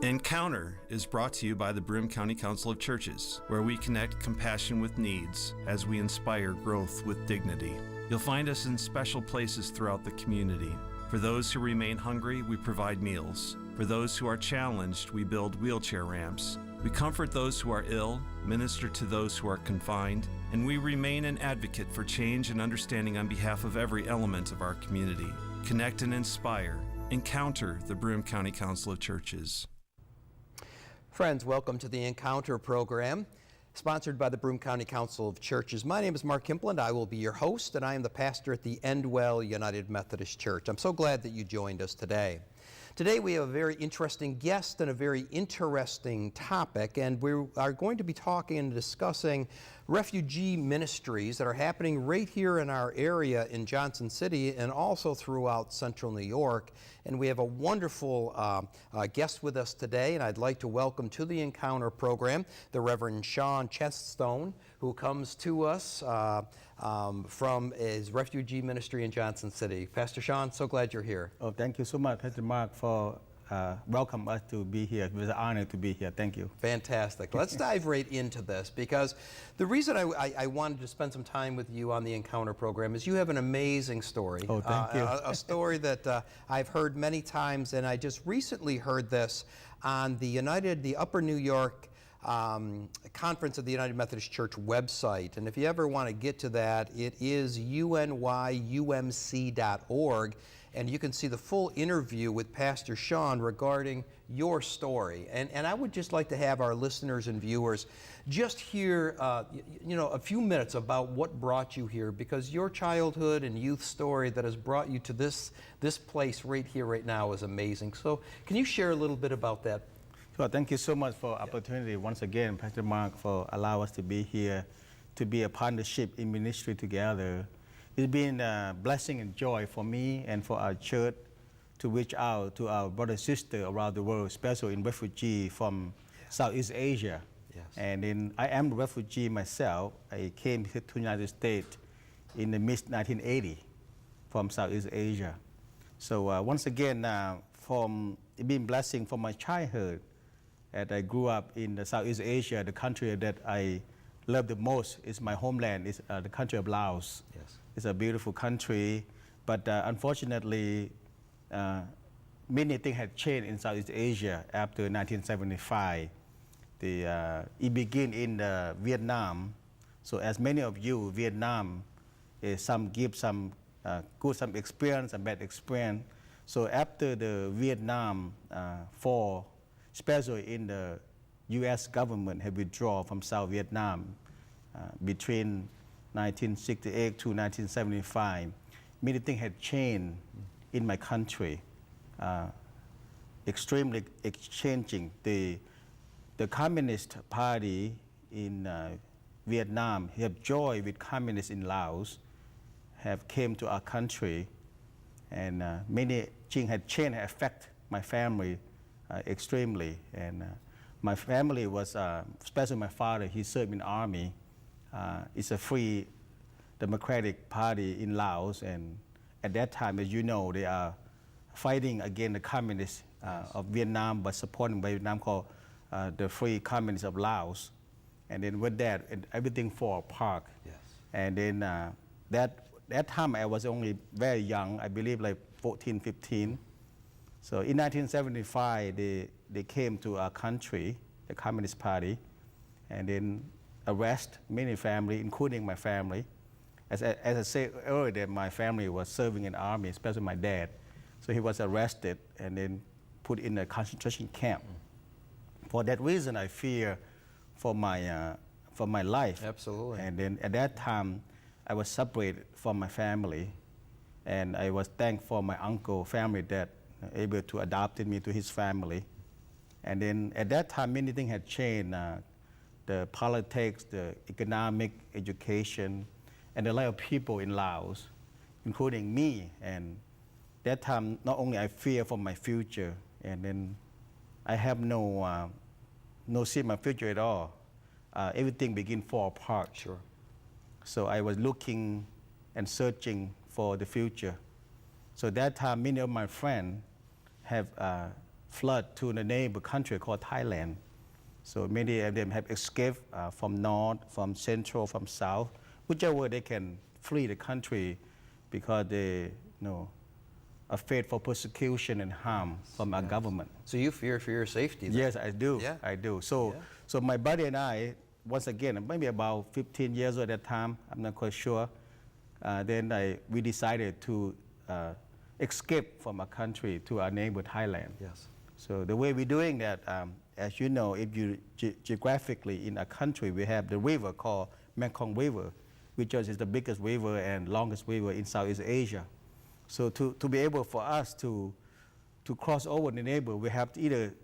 Encounter is brought to you by the Broome County Council of Churches, where we connect compassion with needs as we inspire growth with dignity. You'll find us in special places throughout the community. For those who remain hungry, we provide meals. For those who are challenged, we build wheelchair ramps. We comfort those who are ill, minister to those who are confined, and we remain an advocate for change and understanding on behalf of every element of our community. Connect and inspire. Encounter the Broome County Council of Churches. Friends, welcome to the Encounter program, sponsored by the Broome County Council of Churches. My name is Mark Kimpland. I will be your host, and I am the pastor at the Endwell United Methodist Church. I'm so glad that you joined us today. Today we have a very interesting guest and a very interesting topic, and we are going to be talking and discussing refugee ministries that are happening right here in our area in Johnson City and also throughout central New York. And we have a wonderful guest with us today, and I'd like to welcome to the Encounter program the Reverend Chanthasone, who comes to us from his refugee ministry in Johnson City. Pastor Sean, so glad you're here. Oh, thank you so much, Pastor Mark, for welcome us to be here. It was an honor to be here. Thank you. Fantastic. Let's dive right into this, because the reason I wanted to spend some time with you on the Encounter program is you have an amazing story. Oh, thank you. A story that I've heard many times, and I just recently heard this on the Upper New York Conference of the United Methodist Church website. And if you ever want to get to that, it is unyumc.org. And you can see the full interview with Pastor Sean regarding your story. And I would just like to have our listeners and viewers just hear a few minutes about what brought you here, because your childhood and youth story that has brought you to this place right here, right now is amazing. So can you share a little bit about that? Sure. Thank you so much for opportunity once again, Pastor Mark, for allowing us to be here, to be a partnership in ministry together. It's been a blessing and joy for me and for our church to reach out to our brothers and sisters around the world, especially in refugee from Southeast Asia. Yes. And then I am a refugee myself. I came here to the United States in the mid-1980 from Southeast Asia. So once again, it's been blessing from my childhood. And I grew up in the Southeast Asia. The country that I love the most is my homeland, is the country of Laos. Yes. It's a beautiful country, but unfortunately, many things had changed in Southeast Asia after 1975. It began in Vietnam. So as many of you, Vietnam is some good some experience and bad experience. So after the Vietnam fall, especially in the U.S. government had withdrawn from South Vietnam between 1968 to 1975, many things had changed in my country, extremely changing. The Communist Party in Vietnam have joined with communists in Laos, have came to our country, and many things had changed, affect my family extremely. And my family was, especially my father, he served in the army. It's a free democratic party in Laos, and at that time, as you know, they are fighting against the communists of Vietnam, but supported by Vietnam, called the Free Communists of Laos. And then with that, everything fall apart. Yes. And then that time I was only very young, I believe like 14, 15. So in 1975, they came to our country, the Communist Party, and then arrest many family, including my family. As I said earlier, my family was serving in the army, especially my dad. So he was arrested and then put in a concentration camp. For that reason, I fear for my life. Absolutely. And then at that time, I was separated from my family, and I was thankful for my uncle family that able to adopt me to his family. And then at that time, many things had changed. The politics, the economic, education, and a lot of people in Laos, including me. And that time, not only I fear for my future, and then I have no see my future at all. Everything began to fall apart. Sure. So I was looking and searching for the future. So that time, many of my friends have flood to the neighbor country called Thailand. So many of them have escaped from north, from central, from south, whichever they can flee the country because they afraid for persecution and harm from our government. So you fear for your safety then? Yes, I do. Yeah. I do. So my buddy and I, once again, maybe about 15 years at that time, I'm not quite sure. Then we decided to escape from our country to our neighbor Thailand. Yes. So the way we're doing that, as you know, if you geographically in a country, we have the river called Mekong River, which is the biggest river and longest river in Southeast Asia. So to be able for us to cross over the neighbor, we have to either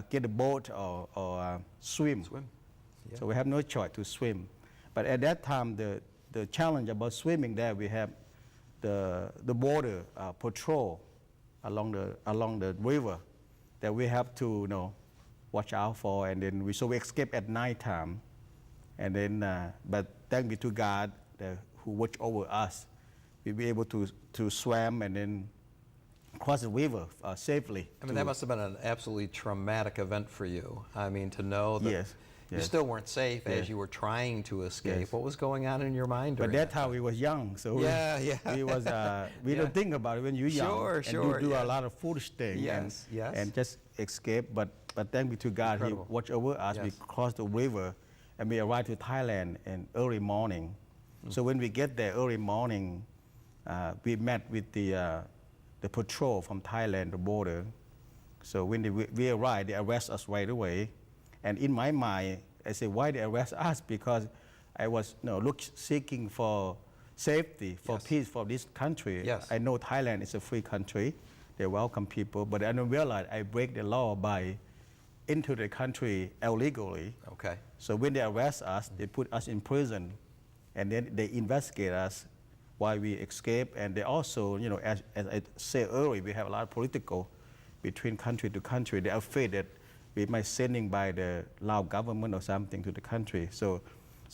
get a boat or swim. Yeah. So we have no choice to swim. But at that time, the challenge about swimming there, we have the border patrol along the river that we have to watch out for, and then we escape at night time, and then but thank be to God who watch over us, we be able to swim and then cross the river safely. I mean, that must have been an absolutely traumatic event for you. I mean, to know that you still weren't safe as you were trying to escape. Yes. What was going on in your mind during But that time we was young, so we don't think about it when you're young. Sure, and do a lot of foolish things and just escape. But thank be to God, Incredible. He watched over us. Yes. We crossed the river and we arrived to Thailand in early morning. So when we get there early morning, we met with the patrol from Thailand, the border. So when we arrived, they arrest us right away. And in my mind, I said, why they arrest us? Because I was seeking for safety, for peace for this country. Yes. I know Thailand is a free country. They welcome people. But I don't realize I break the law by into the country illegally. Okay. So when they arrest us, they put us in prison. And then they investigate us why we escape. And they also, as I said earlier, we have a lot of political between country to country. They are afraid that we might sending by the Lao government or something to the country. So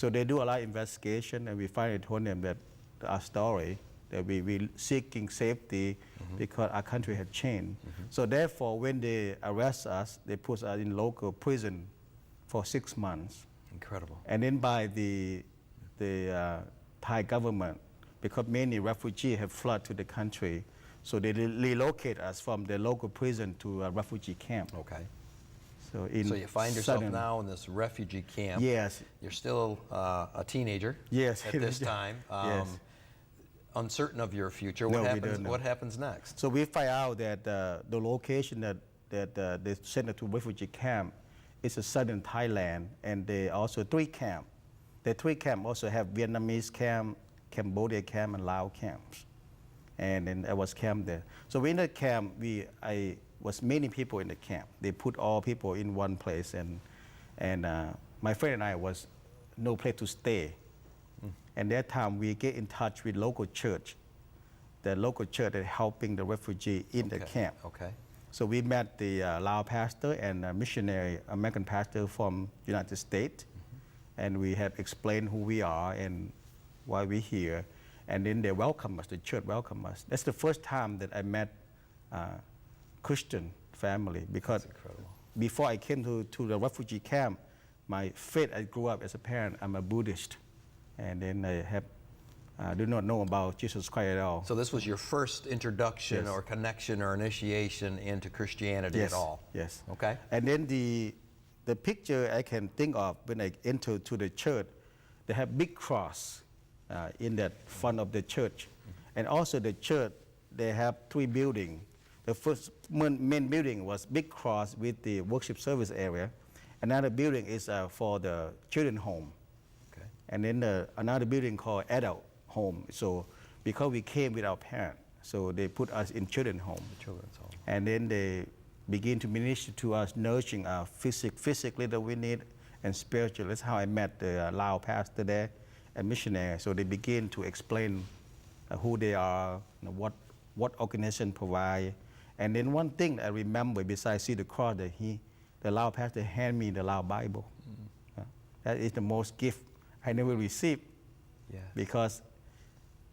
they do a lot of investigation, and we finally told them that our story, that we seeking safety because our country had changed. So therefore, when they arrest us, they put us in local prison for 6 months. Incredible. And then by the Thai government, because many refugees have fled to the country, so they relocate us from the local prison to a refugee camp. Okay. So you find yourself now in this refugee camp. Yes. You're still a teenager. Yes. At this time. Yes. Uncertain of your future. No, What we don't know. What happens next? So we find out that the location that they sent us to refugee camp is a southern Thailand, and they also 3 camps. The 3 camps also have Vietnamese camp, Cambodia camp, and Lao camps. And then I was camped there. So in the camp, I was many people in the camp. They put all people in one place, and my friend and I was no place to stay. And that time we get in touch with local church. The local church is helping the refugee in the camp. Okay. So we met the Lao pastor and a missionary American pastor from United States, and we have explained who we are and why we're here. And then they welcome us, the church welcomed us. That's the first time that I met Christian family, because before I came to the refugee camp, my faith, I grew up as a parent, I'm a Buddhist. And then I do not know about Jesus Christ at all. So this was your first introduction or connection or initiation into Christianity at all? Yes. Okay. And then the picture I can think of when I enter to the church, they have big cross in that front of the church. And also the church, they have 3 buildings. The first main building was big cross with the worship service area. Another building is for the children home. Okay. And then another building called adult home. So because we came with our parents, so they put us in children's home. Children's home. And then they begin to minister to us, nourishing our physically that we need, and spiritually. That's how I met the Lao pastor there and missionary. So they begin to explain who they are, what organization provide. And then one thing I remember, besides see the cross, that the Lao pastor hand me the Lao Bible. That is the most gift I never received. Yeah. Because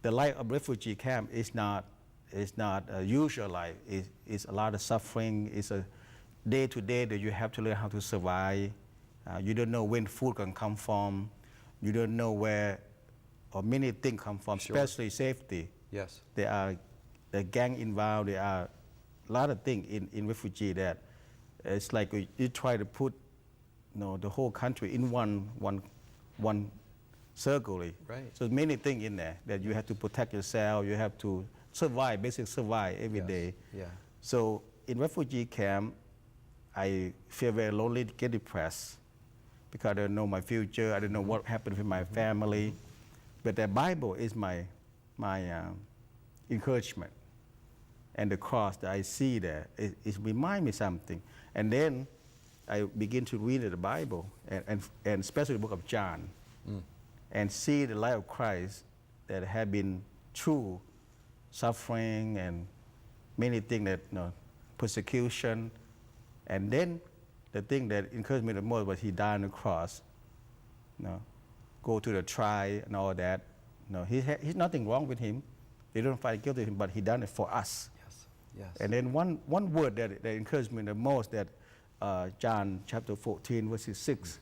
the life of refugee camp is not a usual life. It's a lot of suffering. day to day that you have to learn how to survive. You don't know when food can come from. You don't know where or many things come from, Sure. especially safety. Yes. There are the gang involved. There are a lot of things in refugee that it's like you try to put the whole country in one circle. Right. So many things in there that you have to protect yourself. You have to survive, basically survive every day. Yeah. So in refugee camp, I feel very lonely, get depressed because I don't know my future. I don't know what happened with my family. But the Bible is my encouragement, and the cross that I see there, it reminds me something. And then I begin to read the Bible, and especially the book of John, and see the life of Christ that had been through suffering and many things that persecution. And then the thing that encouraged me the most was he died on the cross. Go to the trial and all that. He's nothing wrong with him. They don't find guilty of him, but he done it for us. Yes. Yes. And then one word that encouraged me the most, that John chapter 14, verses 6,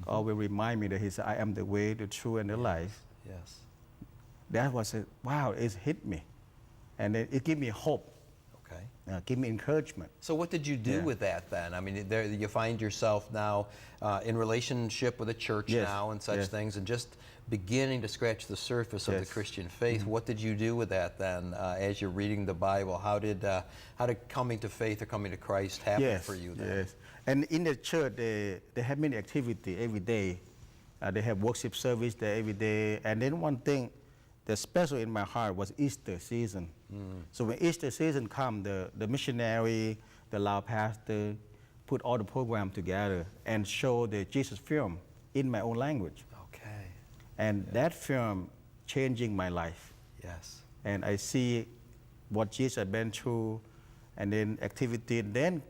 always remind me that he said, I am the way, the truth, and the life. Yes. That was wow, it hit me. And it gave me hope. Okay. Give me encouragement. So what did you do with that then? I mean, there you find yourself now in relationship with a church now and such things, and just beginning to scratch the surface of the Christian faith. What did you do with that then as you're reading the Bible? How did coming to faith or coming to Christ happen for you then? Yes. And in the church, they have many activities every day. They have worship service there every day. And then one thing that's special in my heart was Easter season. So when Easter season comes, the missionary, the Lao pastor, put all the program together and show the Jesus film in my own language. Okay. And that film changing my life. Yes. And I see what Jesus had been through, and then activity, and then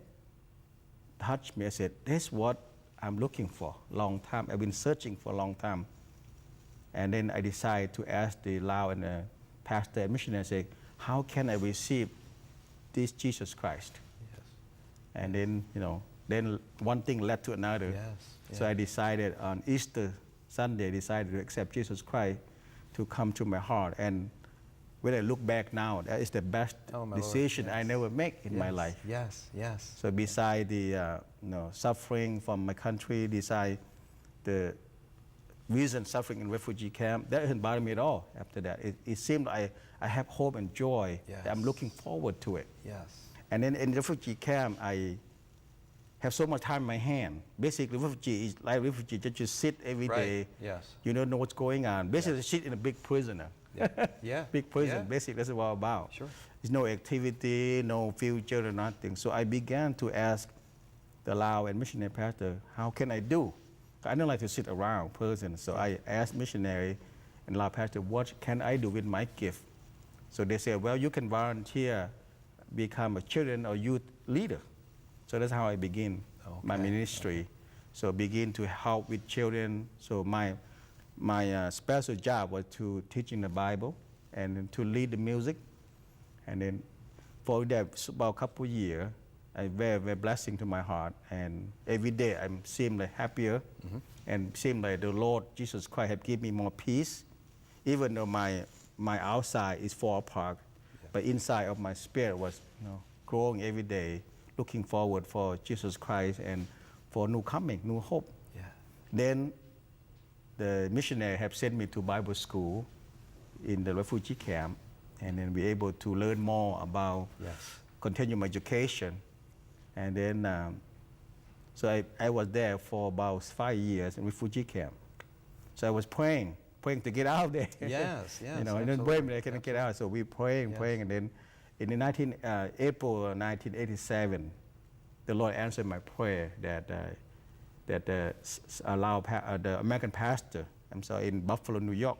touched me. I said, that's what I'm looking for long time. I've been searching for a long time. And then I decided to ask the Lao and the pastor and missionary, say, how can I receive this Jesus Christ? Yes. And then, then one thing led to another. Yes. So I decided on Easter Sunday, I decided to accept Jesus Christ to come to my heart. And when I look back now, that is the best decision I never make in my life. Yes, yes. So beside the suffering from my country, beside the recent suffering in refugee camp, that didn't bother me at all after that. It seemed like I have hope and joy. That I'm looking forward to it. Yes. And then in refugee camp, I have so much time in my hand. Basically, refugee is like refugee, just sit every day. Yes. You don't know what's going on. Basically, sit in a big prison. Yeah. Big prison. Yeah. Basically, that's what it's about. Sure. There's no activity, no future, or nothing. So I began to ask the Lao and missionary pastor, how can I do? I don't like to sit around person. So I asked missionary and Lao pastor, what can I do with my gift? So they said, well, you can volunteer, become a children or youth leader. So that's how I begin my ministry. So begin to help with children. So my special job was to teaching the Bible and to lead the music. And then for that about a couple of years, a very, very blessing to my heart. And every day I seem like happier and seem like the Lord Jesus Christ have given me more peace. Even though my outside is fall apart, but inside of my spirit was growing every day, looking forward for Jesus Christ and for new coming, new hope. Yeah. Then the missionary have sent me to Bible school in the refugee camp, and then we able to learn more about continue my education. And then, so I was there for about 5 years in refugee camp. So I was praying to get out there. Yes, yes. And then praying I couldn't get out. So we praying, and then in April 1987, the Lord answered my prayer that the American pastor, in Buffalo, New York,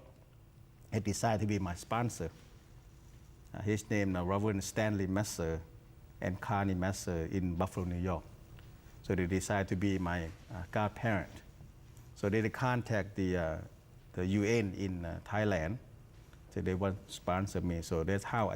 had decided to be my sponsor. His name is Reverend Stanley Messer and Karenni Messer in Buffalo, New York. So they decided to be my godparent. So they contact the UN in Thailand. So they want to sponsor me. So that's how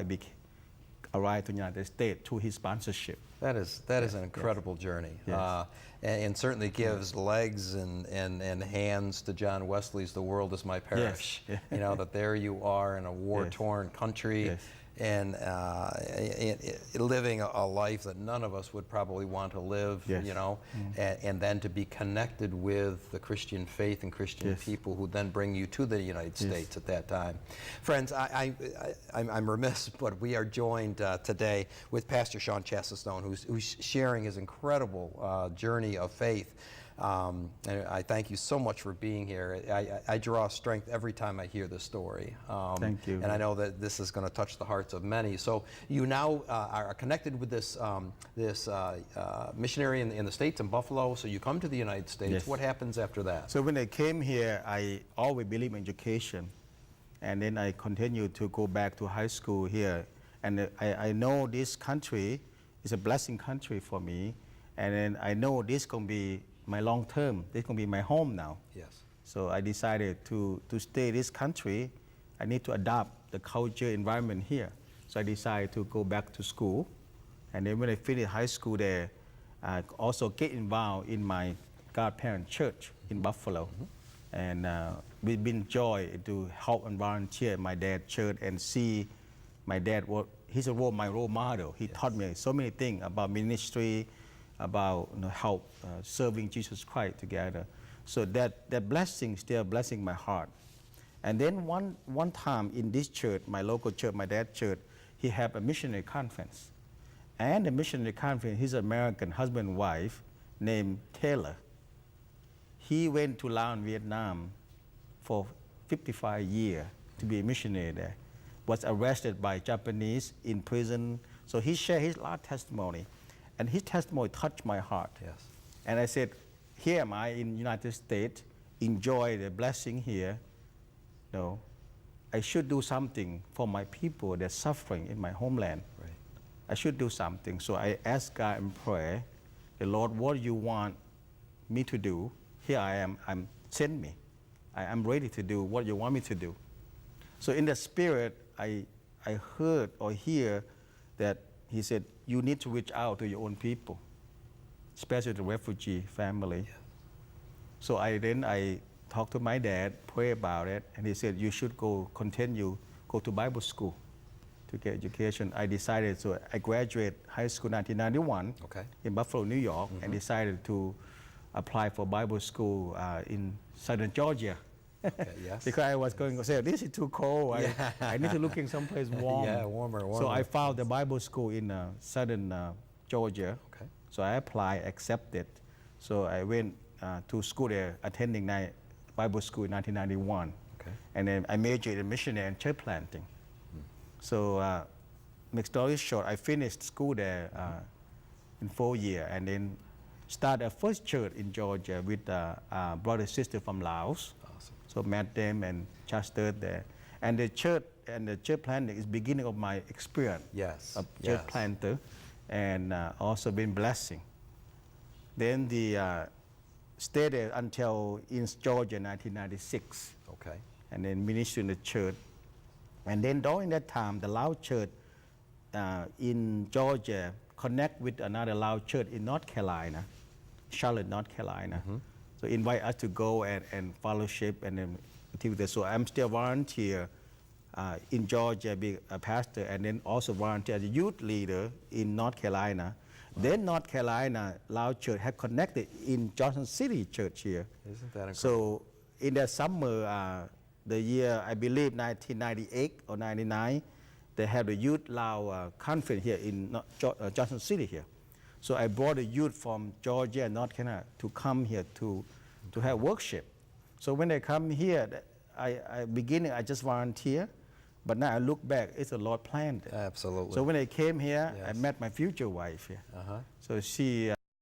arrived to the United States through his sponsorship. That is an incredible journey, Yes. and certainly gives legs and hands to John Wesley's "The world is my parish." Yes. You know, that there you are in a war-torn country, Yes. and living a life that none of us would probably want to live. Yes. You know, and then to be connected with the Christian faith and Christian Yes. people who then bring you to the United States at that time. Friends, I'm remiss, but we are joined today with Pastor Chanthasone, who's sharing his incredible journey of faith. And I thank you so much for being here. I draw strength every time I hear this story. Thank you. And I know that this is going to touch the hearts of many. So you now are connected with this missionary in the States, in Buffalo. So you come to the United States. Yes. What happens after that? So when I came here, I always believe in education. And then I continued to go back to high school here. And I know this country is a blessing country for me. And then I know this is going to be my long term. This is going to be my home now. Yes. So I decided to stay in this country. I need to adopt the culture environment here. So I decided to go back to school. And then when I finished high school there, I also get involved in my godparent church in Buffalo. And we've been joy to help and volunteer at my dad's church and see my dad, he's my role model. He taught me so many things about ministry, about help serving Jesus Christ together. So that blessing still blessing my heart. And then one time in this church, my local church, my dad's church, he had a missionary conference. And the missionary conference, his American husband and wife named Taylor. He went to Laos and Vietnam for 55 years to be a missionary there. Was arrested by Japanese, in prison. So he shared his life testimony. And his testimony touched my heart. Yes. And I said, here am I in the United States, enjoy the blessing here. I should do something for my people that's suffering in my homeland. Right. I should do something. So I asked God in prayer, the Lord, what do you want me to do? Here I am, send me. I'm ready to do what you want me to do. So in the spirit, I heard or hear that he said, you need to reach out to your own people, especially the refugee family. Yeah. So I talked to my dad, pray about it, and he said, you should go to Bible school to get education. I decided, so I graduated high school 1991 in Buffalo, New York, and decided to apply for Bible school in southern Georgia. Yes. Because I was going to say, this is too cold. I need to look in someplace warm. Yeah, warmer. So I found the Bible school in southern Georgia. Okay. So I applied, accepted. So I went to school there, attending Bible school in 1991. Okay. And then I majored in missionary and church planting. So make story short, I finished school there in 4 years, and then started a first church in Georgia with brother and sister from Laos. Awesome. So met them and pastored there. And the church planting is beginning of my experience of church planter, and also been blessing. Then stayed there until in Georgia 1996. Okay. And then ministry in the church. And then during that time, the Lao church in Georgia connect with another Lao church in North Carolina, Charlotte, North Carolina. So invite us to go and fellowship and then activity. So I'm still volunteer in Georgia, be a pastor, and then also volunteer as a youth leader in North Carolina. Wow. Then North Carolina Lao church had connected in Johnson City church here. Isn't that incredible? So in the summer, the year, I believe 1998 or 99, they had a youth Lao conference here in Johnson City here. So I brought a youth from Georgia and North Carolina to come here to have worship. So when they come here, I just volunteer, but now I look back, it's a Lord planned. Absolutely. So when I came here, I met my future wife here. So she